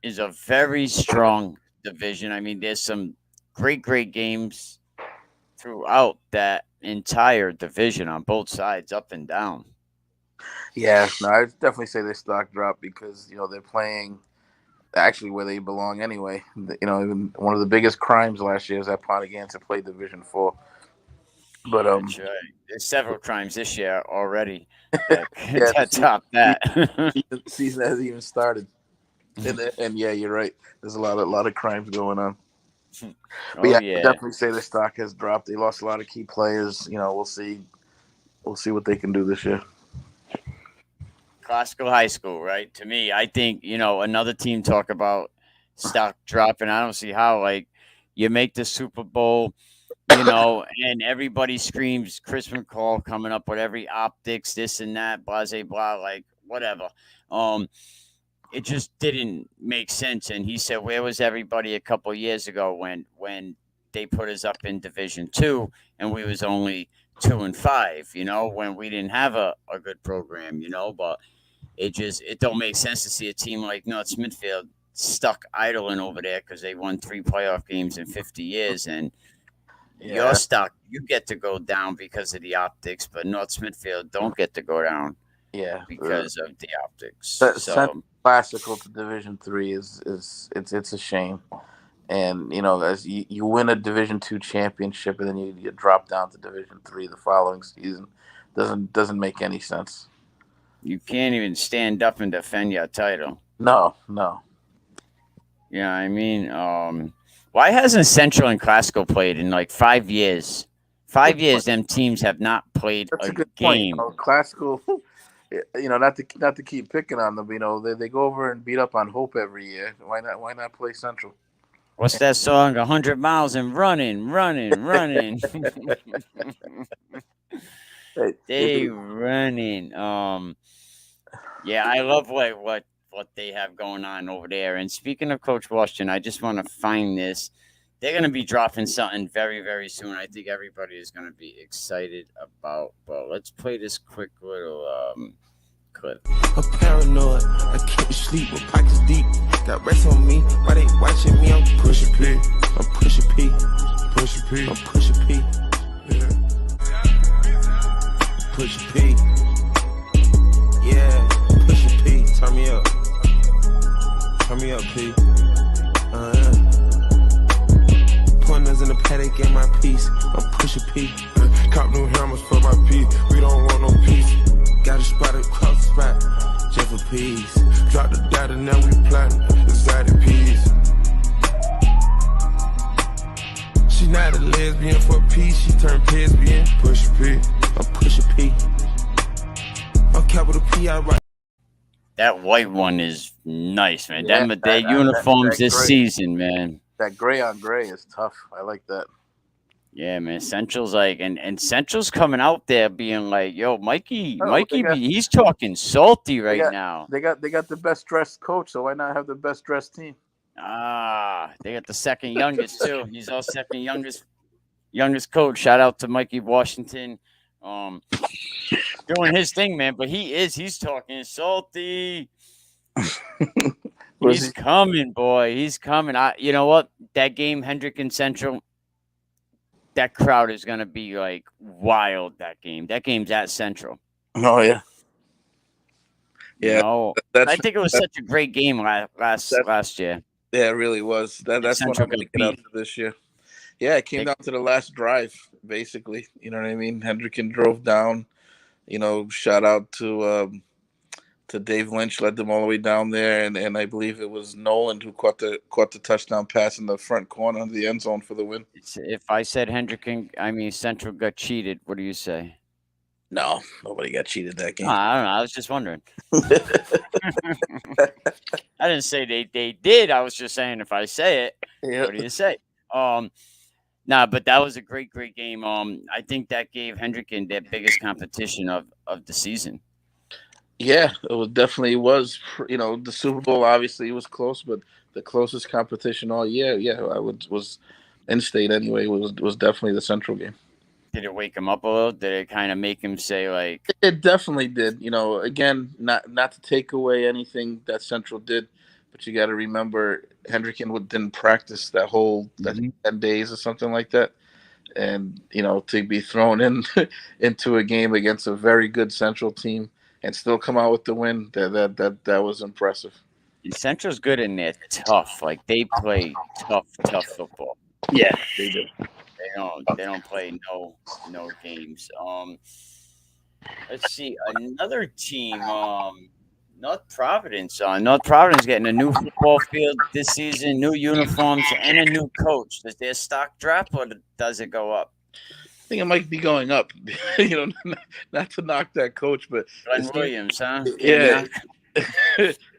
is a very strong division. I mean, there's some great games throughout that entire division on both sides, up and down. Yeah, no, I definitely say their stock dropped because they're playing actually where they belong anyway. Even one of the biggest crimes last year is that Ponegance played Division 4. But That's right. There's several crimes this year already that, yeah, that top that. season hasn't even started. And yeah, you're right. There's a lot of crimes going on. But yeah, I definitely say the stock has dropped. They lost a lot of key players. We'll see what they can do this year. Classical high school, right? To me, I think another team talk about stock dropping. I don't see how. Like, you make the Super Bowl, and everybody screams Chris McCall coming up with every optics, this and that, blah blah, like whatever. It just didn't make sense. And he said, where was everybody a couple years ago when they put us up in Division 2 and we was only 2-5, when we didn't have a good program, but it don't make sense to see a team like North Smithfield stuck idling over there because they won 3 playoff games in 50 years. And you're stuck. You get to go down because of the optics, but North Smithfield don't get to go down because of the optics. Classical to Division 3 is it's a shame. And as you win a Division 2 championship and then you drop down to Division 3 the following season, doesn't make any sense. You can't even stand up and defend your title. No. Yeah, I mean, why hasn't Central and Classical played in like 5 years? 5 years, them teams have not played That's a good game. Point. Classical, not to keep picking on them, they go over and beat up on Hope every year. Why not play Central? What's that song? 100 miles and running. They running. Yeah, I love what they have going on over there. And speaking of Coach Washington, I just want to find this. They're going to be dropping something very, very soon. I think everybody is going to be excited about. But let's play this quick little clip. I'm paranoid. I can't sleep with pockets deep. Got rest on me. Why they watching me? I'm pushing P. I'm pushing P. Pushing P. I'm pushing P. Yeah. Pushing P. Yeah. Pushing P. Turn me up. Turn me up, P. Pointers in the paddock in my piece. I'm pushing P. Cop new hammers for my P. We don't want no peace. Got a spot across the spot. Just for peace. Drop the data, now we plotting. Exotic peas. She not a lesbian for peace. She turned lesbian. Push P. I'm pushing P. I'm capital P. I write. That white one is nice, man. Their uniforms this season, man. That gray on gray is tough. I like that. Yeah, man. Central's like, and Central's coming out there being like, yo, Mikey, he's talking salty now. They got the best dressed coach, so why not have the best dressed team? They got the second youngest too. He's our second youngest coach. Shout out to Mikey Washington. Doing his thing, man. But he's talking salty. He's coming, boy. He's coming. You know what? That game, Hendrick and Central, that crowd is gonna be like wild. That game's at Central. Oh yeah. Yeah. I think it was such a great game last year. Yeah, it really was. That's what I'm looking up for this year. Yeah, it came down to the last drive, basically. You know what I mean? Hendricken drove down. Shout out to Dave Lynch, led them all the way down there, and I believe it was Nolan who caught the touchdown pass in the front corner of the end zone for the win. If I said Central got cheated, what do you say? No, nobody got cheated that game. I don't know. I was just wondering. I didn't say they did. I was just saying if I say it, what do you say? Nah, but that was a great game. I think that gave Hendricken their biggest competition of the season. Yeah, definitely was. The Super Bowl obviously was close, but the closest competition all year, yeah, I would was in state anyway. Was definitely the Central game. Did it wake him up a little? Did it kind of make him say like? It definitely did. Again, not to take away anything that Central did, but you got to remember Hendricken didn't practice that 10 days or something like that, and to be thrown in into a game against a very good Central team and still come out with the win, that was impressive. Central's good in there, tough. Like they play tough football. Yeah, they do. They don't play no games. Let's see another team. North Providence. North Providence getting a new football field this season, new uniforms, and a new coach. Does their stock drop or does it go up? I think it might be going up. Not to knock that coach, but Glenn Williams, huh? Yeah.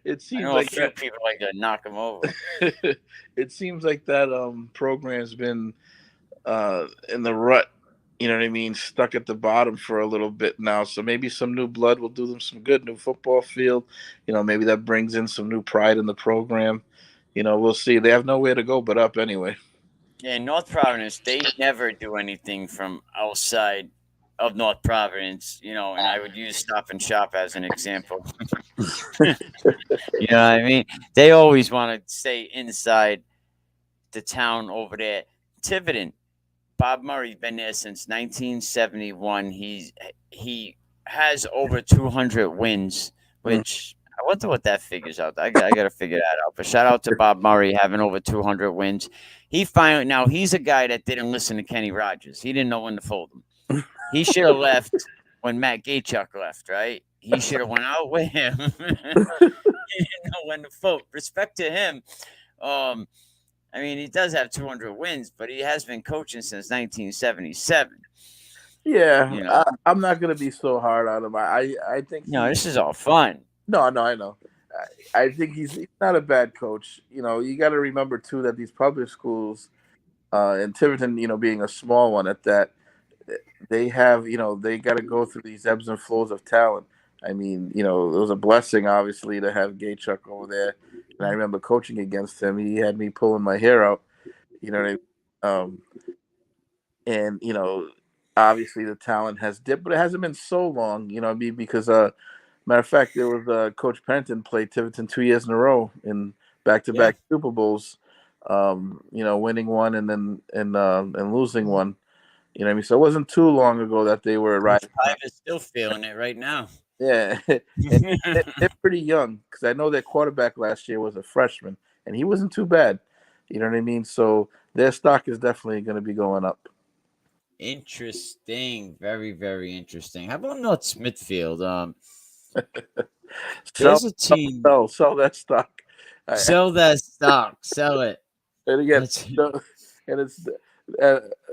It seems like a few people like to knock him over. It seems like that program's been in the rut. You know what I mean? Stuck at the bottom for a little bit now. So maybe some new blood will do them some good. New football field. Maybe that brings in some new pride in the program. We'll see. They have nowhere to go but up anyway. Yeah, North Providence, they never do anything from outside of North Providence, and I would use Stop and Shop as an example. You know what I mean? They always want to stay inside the town over there. Tiverton, Bob Murray's been there since 1971. He has over 200 wins, which I wonder what that figures out. I got to figure that out. But shout out to Bob Murray having over 200 wins. Now he's a guy that didn't listen to Kenny Rogers. He didn't know when to fold him. He should have left when Matt Gaychuk left, right? He should have went out with him. He didn't know when to fold. Respect to him. I mean, he does have 200 wins, but he has been coaching since 1977. Yeah, I'm not going to be so hard on him. I think this is all fun. No, I know. I think he's not a bad coach. You got to remember too that these public schools, and Tiverton, being a small one at that, they have, they got to go through these ebbs and flows of talent. I mean, it was a blessing, obviously, to have Gaychuk over there. And I remember coaching against him. He had me pulling my hair out, and, obviously the talent has dipped, but it hasn't been so long, because, matter of fact, there was Coach Pennington played Tiverton 2 years in a row in back-to-back Super Bowls, winning one and then and losing one. You know what I mean? So it wasn't too long ago that they were right. I'm still feeling it right now. Yeah, they're pretty young because I know their quarterback last year was a freshman and he wasn't too bad. You know what I mean? So their stock is definitely going to be going up. Interesting, very very interesting. How about North Smithfield? There's a team. Sell that stock. Sell that stock. Sell it. And again, it's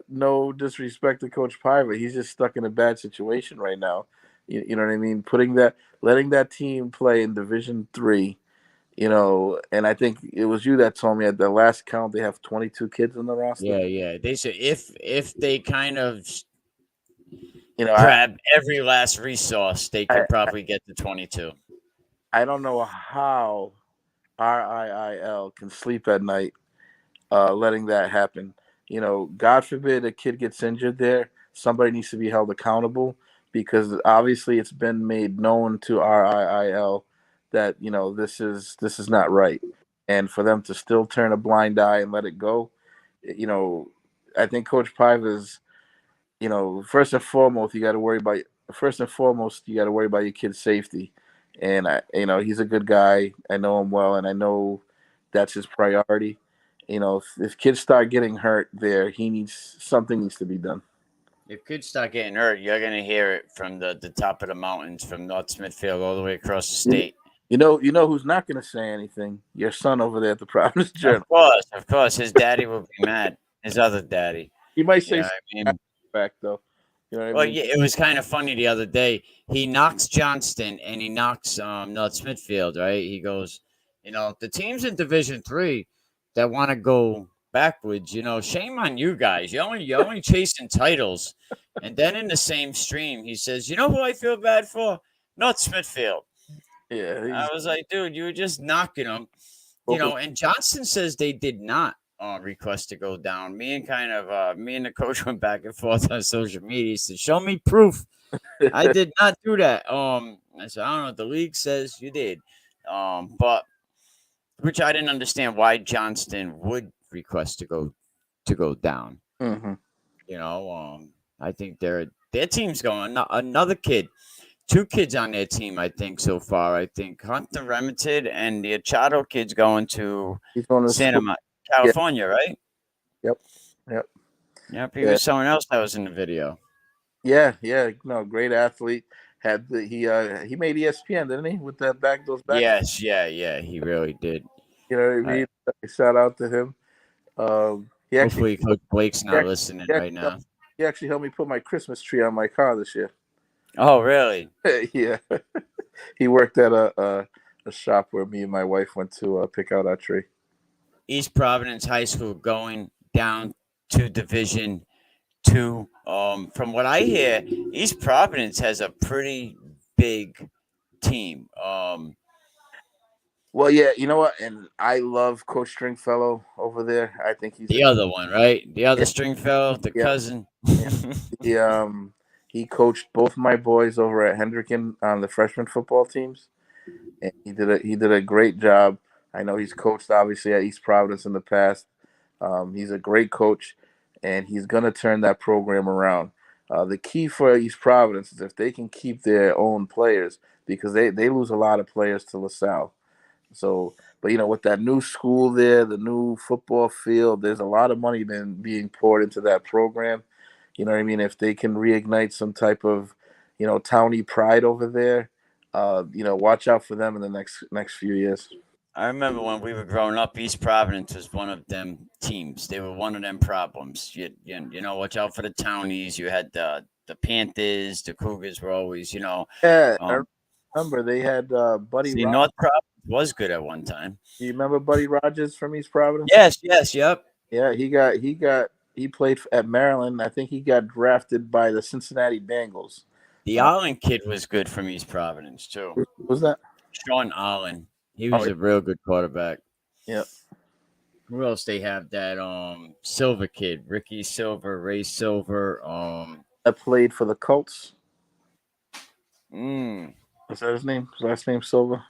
no disrespect to Coach Piver. He's just stuck in a bad situation right now. You know what I mean? Letting that team play in Division III, and I think it was you that told me at the last count they have 22 kids on the roster. Yeah. They said if they kind of grab every last resource, they could probably get to 22. I don't know how RIIL can sleep at night letting that happen. God forbid a kid gets injured there. Somebody needs to be held accountable because obviously it's been made known to RIIL that, this is not right. And for them to still turn a blind eye and let it go, I think Coach Piver's, first and foremost, you got to worry about your kid's safety. And he's a good guy. I know him well, and I know that's his priority. If kids start getting hurt there, something needs to be done. If kids start getting hurt, you're gonna hear it from the top of the mountains, from North Smithfield all the way across the state. You know who's not gonna say anything? Your son over there at the Providence Journal. Of course, his daddy will be mad. His other daddy. He might say back though. Yeah, it was kind of funny the other day. He knocks Johnston and he knocks North Smithfield, right? He goes, the teams in Division III that want to go backwards. Shame on you guys. You're only chasing titles. And then in the same stream, he says, "You know who I feel bad for? Not Smithfield." Yeah, I was like, dude, you were just knocking them. And Johnson says they did not request to go down. Me and the coach went back and forth on social media. He said, "Show me proof." I did not do that. I said, "I don't know. The league says you did." But which I didn't understand why Johnston would request to go down. Mhm. I think their team's going. Another kid, two kids on their team. I think so far. I think Hunter Remington and the Achado kid's going to He's going to Santa school. Monica, Yeah. California, right? Yep. Yep. He was someone else that was in the video. Yeah. No, great athlete. He made ESPN, didn't he? With those back. Yes. Yeah. He really did. You know what I mean? Shout out to him. Hopefully, Coach Blake's not listening right now. He actually helped me put my Christmas tree on my car this year. Oh, really? Yeah. He worked at a shop where me and my wife went to pick out our tree. East Providence High School going down to Division II. From what I hear, East Providence has a pretty big team. Well, yeah, you know what? And I love Coach Stringfellow over there. I think he's the other one, right? The other Stringfellow, the cousin. He coached both my boys over at Hendricken on the freshman football teams, and he did a great job. I know he's coached obviously at East Providence in the past. He's a great coach, and he's gonna turn that program around. The key for East Providence is if they can keep their own players, because they lose a lot of players to LaSalle. So, but with that new school there, the new football field, there's a lot of money being poured into that program. You know what I mean? If they can reignite some type of, towny pride over there, watch out for them in the next few years. I remember when we were growing up, East Providence was one of them teams. They were one of them problems. Watch out for the townies. You had the Panthers, the Cougars were always, Yeah, I remember they had Buddy. North Providence was good at one time. Do you remember Buddy Rogers from East Providence? Yes, yep. Yeah, he played at Maryland. I think he got drafted by the Cincinnati Bengals. The Allen kid was good from East Providence too. Who was that? Sean Allen. He was a real good quarterback. Yep. Who else they have? That Silver kid, Ricky Silver, Ray Silver. That played for the Colts. Was that his name? His last name Silver?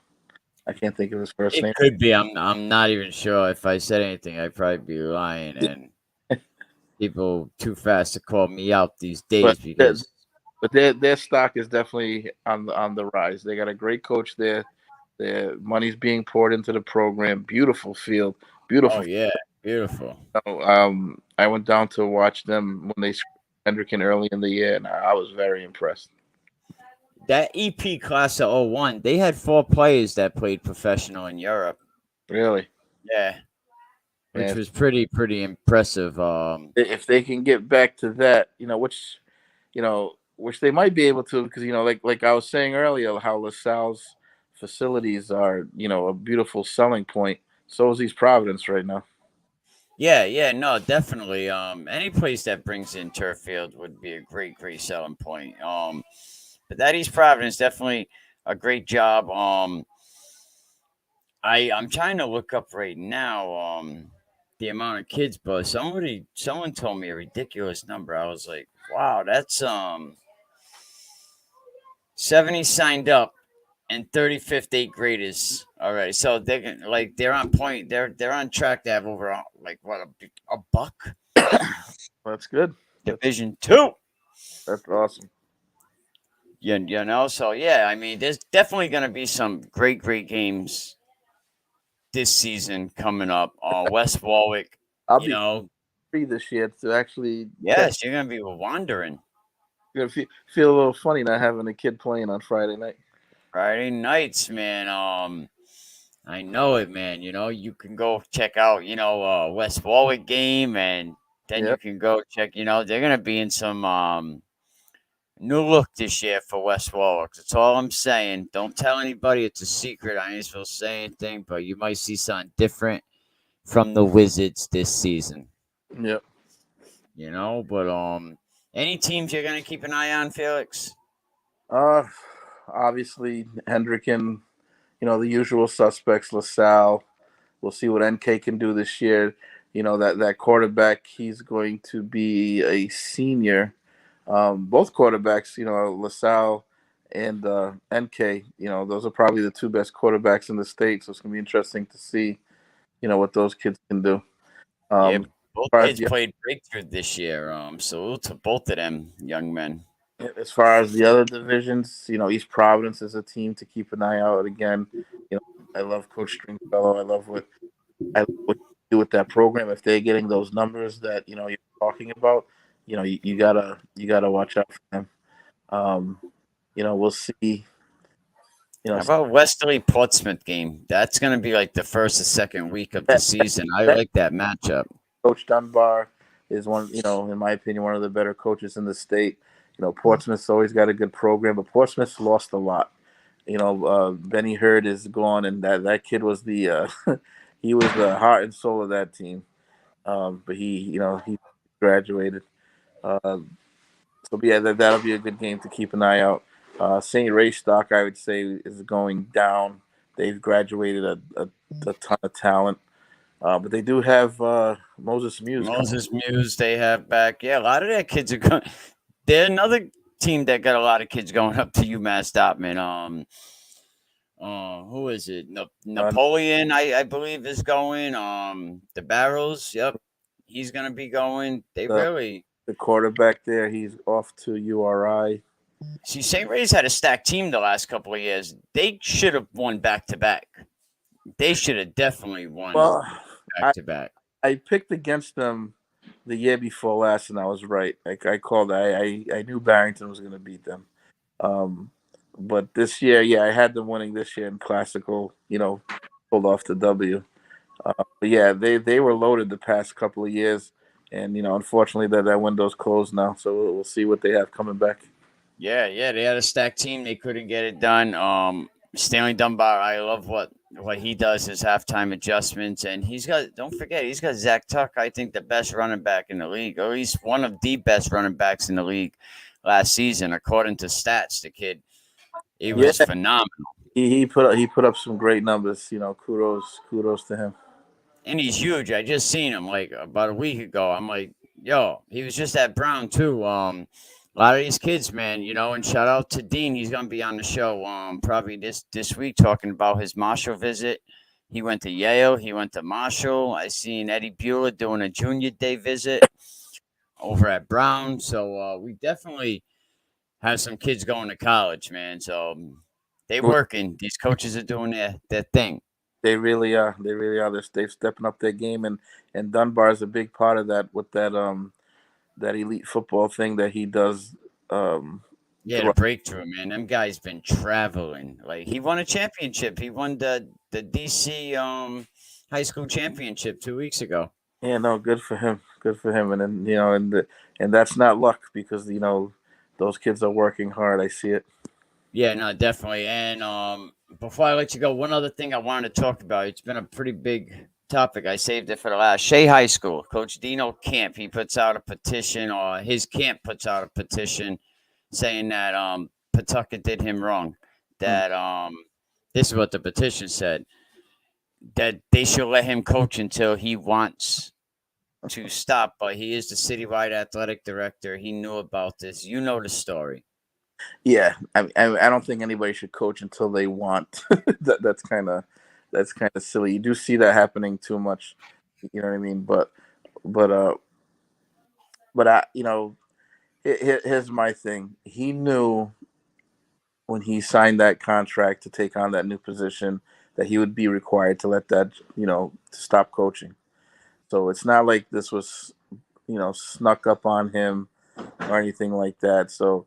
I can't think of his first name. It could be. I'm not even sure. If I said anything, I'd probably be lying. And people too fast to call me out these days but their stock is definitely on the rise. They got a great coach there. Their money's being poured into the program. Beautiful field. Beautiful. Oh yeah, beautiful. So, I went down to watch them when they Hendricken early in the year, and I was very impressed. That EP class of 01, they had 4 players that played professional in Europe. Really? Yeah. Which was pretty impressive. If they can get back to that, which they might be able to, because like I was saying earlier, how LaSalle's facilities are, a beautiful selling point. So is East Providence right now. Yeah, no, definitely. Any place that brings in turf field would be a great selling point. But that East Providence definitely a great job. I'm trying to look up right now the amount of kids, but someone told me a ridiculous number. I was like, wow, that's 70 signed up and 35th 8th graders already. So they're on point. They're on track to have over a buck. That's good. Division 2. That's awesome. So yeah, I mean, there's definitely going to be some great games this season coming up. West Warwick, I'll be free this year to actually. Yes, you're going to be wandering. You're going to feel a little funny not having a kid playing on Friday night. Friday nights, man. I know it, man. You can go check out, West Warwick game, and then you can go check. They're going to be in some new look this year for West Warwick. That's all I'm saying. Don't tell anybody. It's a secret. I ain't supposed to say anything, but you might see something different. from the Wizards this season. Yep. But any teams you're gonna keep an eye on, Felix? Obviously Hendricken, the usual suspects, LaSalle. We'll see what NK can do this year. That quarterback, he's going to be a senior. Both quarterbacks, LaSalle and NK, those are probably the two best quarterbacks in the state. So it's going to be interesting to see, what those kids can do. Yeah, As both far as kids played breakthrough this year. Salute to both of them young men. as far as the other divisions, East Providence is a team to keep an eye out. Again, I love Coach Stringfellow. I love what you do with that program. If they're getting those numbers that you're talking about, you gotta watch out for them. We'll see. How about Westerly Portsmouth game? That's going to be like the first or second week of the season. I like that matchup. Coach Dunbar is one, in my opinion, one of the better coaches in the state. Portsmouth's always got a good program, but Portsmouth's lost a lot. Benny Hurd is gone, and that kid was the he was the heart and soul of that team. But he graduated. So yeah, that'll be a good game to keep an eye out. St. Ray stock, I would say, is going down. They've graduated a ton of talent. But they do have Moses Muse. They have back. Yeah, a lot of their kids are going. They're another team that got a lot of kids going up to UMass Dotman. Who is it? Napoleon, I believe, is going. The Barrels, yep, he's gonna be going. The quarterback there, he's off to URI. See, St. Ray's had a stacked team the last couple of years. They should have won back to back. They should have definitely won back to back. I picked against them the year before last, and I was right. I called. I knew Barrington was going to beat them. But this year, yeah, I had them winning this year in Classical. Pulled off the W. But yeah, they were loaded the past couple of years, and unfortunately that window's closed now. So we'll see what they have coming back. Yeah, they had a stacked team. They couldn't get it done. Stanley Dunbar, I love what he does, his halftime adjustments, and don't forget, he's got Zach Tuck, I think the best running back in the league, or at least one of the best running backs in the league last season, according to stats. The kid, he was phenomenal. He put up some great numbers. Kudos to him. And he's huge. I just seen him like about a week ago. I'm like, yo, he was just at Brown too. A lot of these kids, man, and shout out to Dean. He's going to be on the show probably this week talking about his Marshall visit. He went to Yale. He went to Marshall. I seen Eddie Bueller doing a junior day visit over at Brown. So we definitely have some kids going to college, man. So they're working. These coaches are doing their thing. They really are. They're stepping up their game, and Dunbar is a big part of that with that elite football thing that he does. The breakthrough, man. Them guys been traveling. Like he won a championship. He won the DC high school championship 2 weeks ago. Yeah, no, good for him. And then and that's not luck because those kids are working hard. I see it. Yeah, no, definitely. And before I let you go, one other thing I wanted to talk about. It's been a pretty big topic. I saved it for the last. Shea High School, Coach Dino Camp, he puts out a petition, or his camp puts out a petition saying that Pawtucket did him wrong. That this is what the petition said, that they should let him coach until he wants to stop, but he is the citywide athletic director. He knew about this. You know the story. Yeah, I don't think anybody should coach until they want. That's kind of silly. You do see that happening too much. You know what I mean? Here's my thing. He knew when he signed that contract to take on that new position that he would be required to let that, to stop coaching. So it's not like this was, snuck up on him or anything like that. So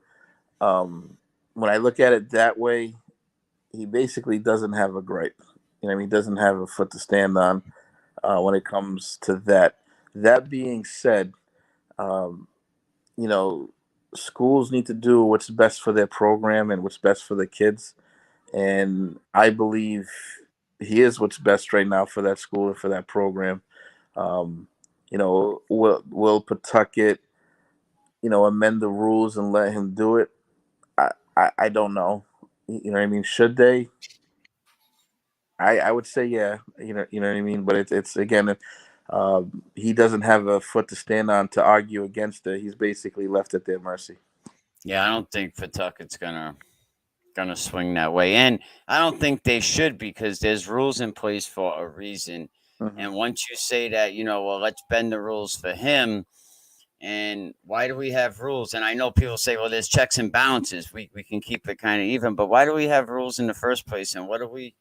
when I look at it that way, he basically doesn't have a gripe. He doesn't have a foot to stand on when it comes to that. That being said, schools need to do what's best for their program and what's best for the kids. And I believe he is what's best right now for that school and for that program. Will Pawtucket, amend the rules and let him do it? I don't know. You know what I mean? Should they? I would say yeah. You know what I mean. But it's again, he doesn't have a foot to stand on to argue against it. He's basically left at their mercy. Yeah, I don't think Pawtucket's gonna swing that way, and I don't think they should, because there's rules in place for a reason. Mm-hmm. And once you say that, well, let's bend the rules for him. And why do we have rules? And I know people say, well, there's checks and balances. We can keep it kind of even. But why do we have rules in the first place? And what do we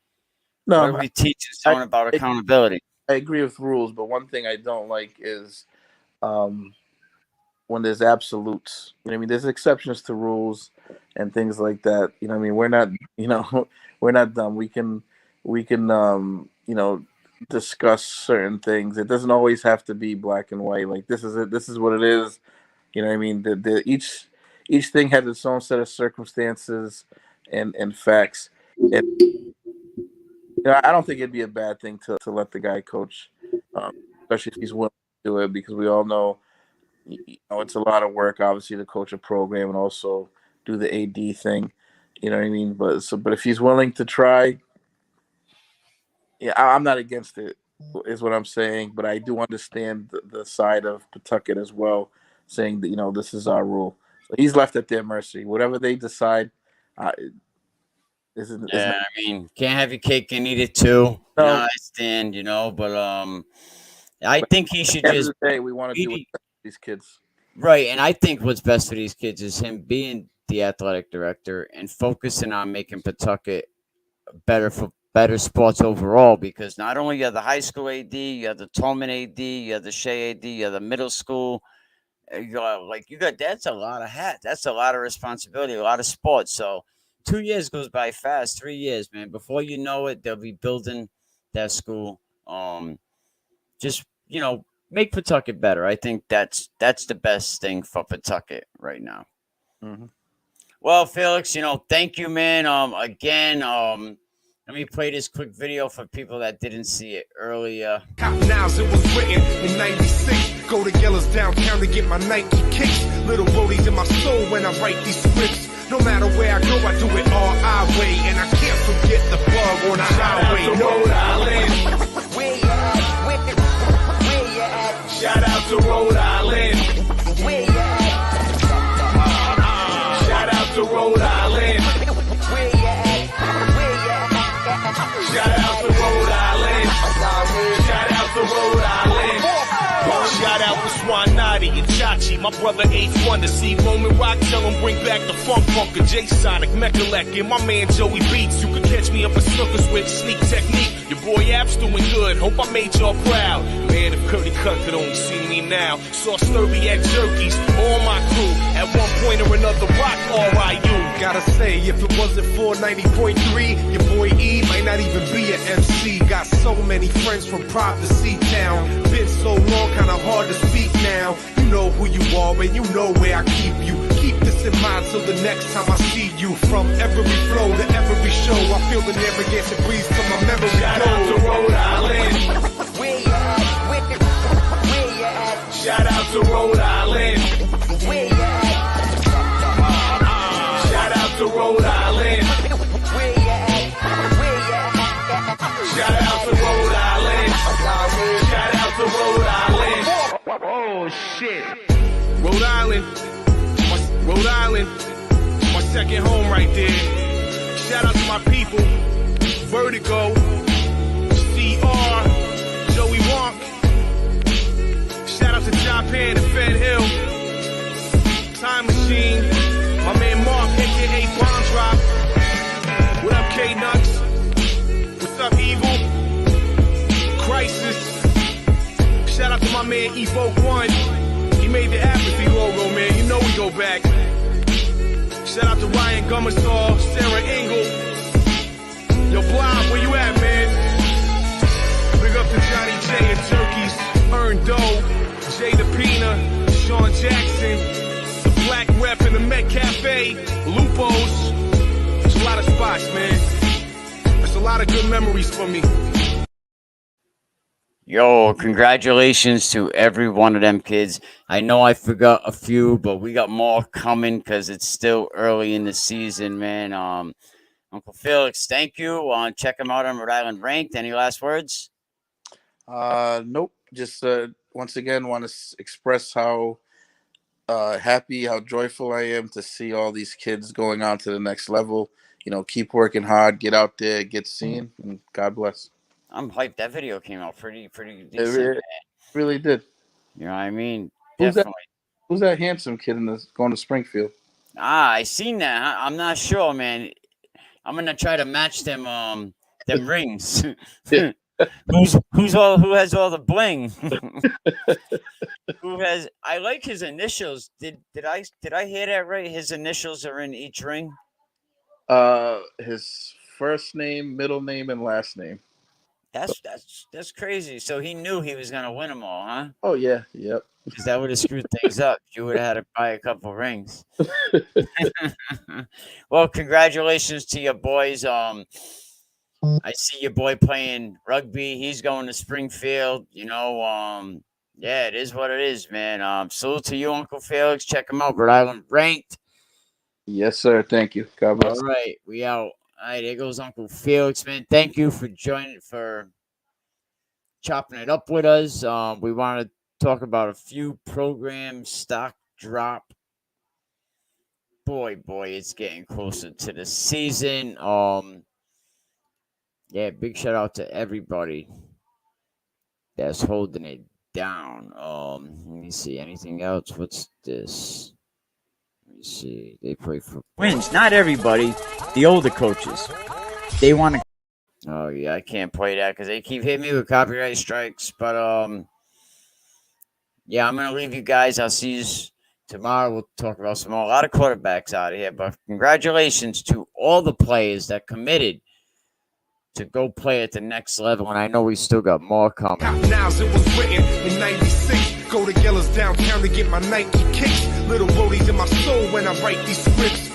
teach someone about accountability? I agree with rules, but one thing I don't like is when there's absolutes. You know what I mean? There's exceptions to rules and things like that. You know what I mean? We're not, we're not dumb. We can discuss certain things. It doesn't always have to be black and white. Like, this is it. This is what it is. You know what I mean? Each thing has its own set of circumstances and facts. And I don't think it'd be a bad thing to let the guy coach, especially if he's willing to do it, because we all know, it's a lot of work, obviously, to coach a program and also do the AD thing. You know what I mean? But if he's willing to try, yeah, I'm not against it, is what I'm saying. But I do understand the side of Pawtucket as well, saying that, this is our rule. So he's left at their mercy. Whatever they decide, can't have your cake and eat it too. No, I stand, but I think he should just. We want to do what's best for these kids, right? And I think what's best for these kids is him being the athletic director and focusing on making Pawtucket better for better sports overall. Because not only you have the high school AD, you have the Tolman AD, you have the Shea AD, you have the middle school. That's a lot of hats. That's a lot of responsibility, a lot of sports. So 2 years goes by fast. 3 years, man. Before you know it, they'll be building that school. Just make Pawtucket better. I think that's the best thing for Pawtucket right now. Mm-hmm. Well, Felix, thank you, man. Again, let me play this quick video for people that didn't see it earlier. Cop Nows, it was written in 96. Go to Yellow's downtown to get my Nike kicks. Little roadies in my soul when I write these scripts. No matter where I go, I do it all our way. And I can't forget the plug on the highway. Rhode Island. Where you at? Where you at? Shout out to Rhode Island. Where you at? Shout out to Rhode Island. Where you at? Where you at? Shout out to Rhode Island. Shout out to Rhode Island. Shout out to Swanati and Chachi, my brother H1 to see Roman Rock, tell him bring back the funk funker, J Sonic, Mechalek, and my man Joey Beats. You can catch me up at Snookers with Sneak Technique. Your boy App's doing good, hope I made y'all proud. Man, if Curdy Cut could only see me now. Saw Sturby at Jerky's, all my crew, at one point or another rock RIU. Gotta say, if it wasn't for 90.3, your boy E might not even be an MC. Got so many friends from Prov to C-Town. Been so long, kinda hard to speak now. You know who you are, and you know where I keep you. Keep this in mind till the next time I see you. From every flow to every show, I feel the Narragansett breeze till my memory goes. Shout out to Rhode Island. Where you at? Where you at? Shout out to Rhode Island. Where you at? Shout out to Rhode Island. Where you at? Where you at? Shout out to Rhode Island. Shout out to Rhode Island. Oh shit. Rhode Island. Rhode Island. My second home right there. Shout out to my people. Vertigo. CR. Joey Wonk. Shout out to Japan and Fed Hill. Time Machine. My man Mark, aka Bomb Drop. What up, K-Nuts? What's up, Evil? Crisis. Shout out to my man Evoke One. He made the apathy logo, man. You know we go back. Shout out to Ryan Gummersaw, Sarah Engel. Yo, Blob, where you at, man? Big up to Johnny J and Turkeys, Earn Doe, Jay DePina, Sean Jackson, the Black Rep in the Met Cafe, Lupos. There's a lot of spots, man. There's a lot of good memories for me. Yo, congratulations to every one of them kids. I know I forgot a few, but we got more coming because it's still early in the season, man. Uncle Felix, thank you. Check him out on Rhode Island Ranked. Any last words? Nope. Just once again want to express how happy, how joyful I am to see all these kids going on to the next level. Keep working hard, get out there, get seen, and God bless. I'm hyped. That video came out pretty decent. It really did. You know what I mean? Who's Definitely. Who's that handsome kid going to Springfield? I seen that. I'm not sure, man. I'm gonna try to match them rings. Who has all the bling? I like his initials. Did I hear that right? His initials are in each ring. His first name, middle name, and last name. That's crazy. So he knew he was gonna win them all, huh? Oh yeah, yep. Because that would have screwed things up. You would have had to buy a couple rings. Well, congratulations to your boys. I see your boy playing rugby. He's going to Springfield. Yeah, it is what it is, man. Salute to you, Uncle Felix. Check him out, Rhode Island Ranked. Yes, sir. Thank you. God bless. All right, we out. All right, there goes Uncle Felix, man. Thank you for chopping it up with us. We want to talk about a few programs, stock drop. Boy, it's getting closer to the season. Yeah, big shout out to everybody that's holding it down. Let me see. Anything else? What's this? Let me see. They play for wins. Not everybody. The older coaches. They want to. Oh yeah, I can't play that because they keep hitting me with copyright strikes. But yeah, I'm gonna leave you guys. I'll see you tomorrow. We'll talk about a lot of quarterbacks out of here. But congratulations to all the players that committed to go play at the next level, and I know we still got more coming. Now it was written in 96. Go to Yellows downtown to get my Nike kicks. Little roadies in my soul when I write these scripts.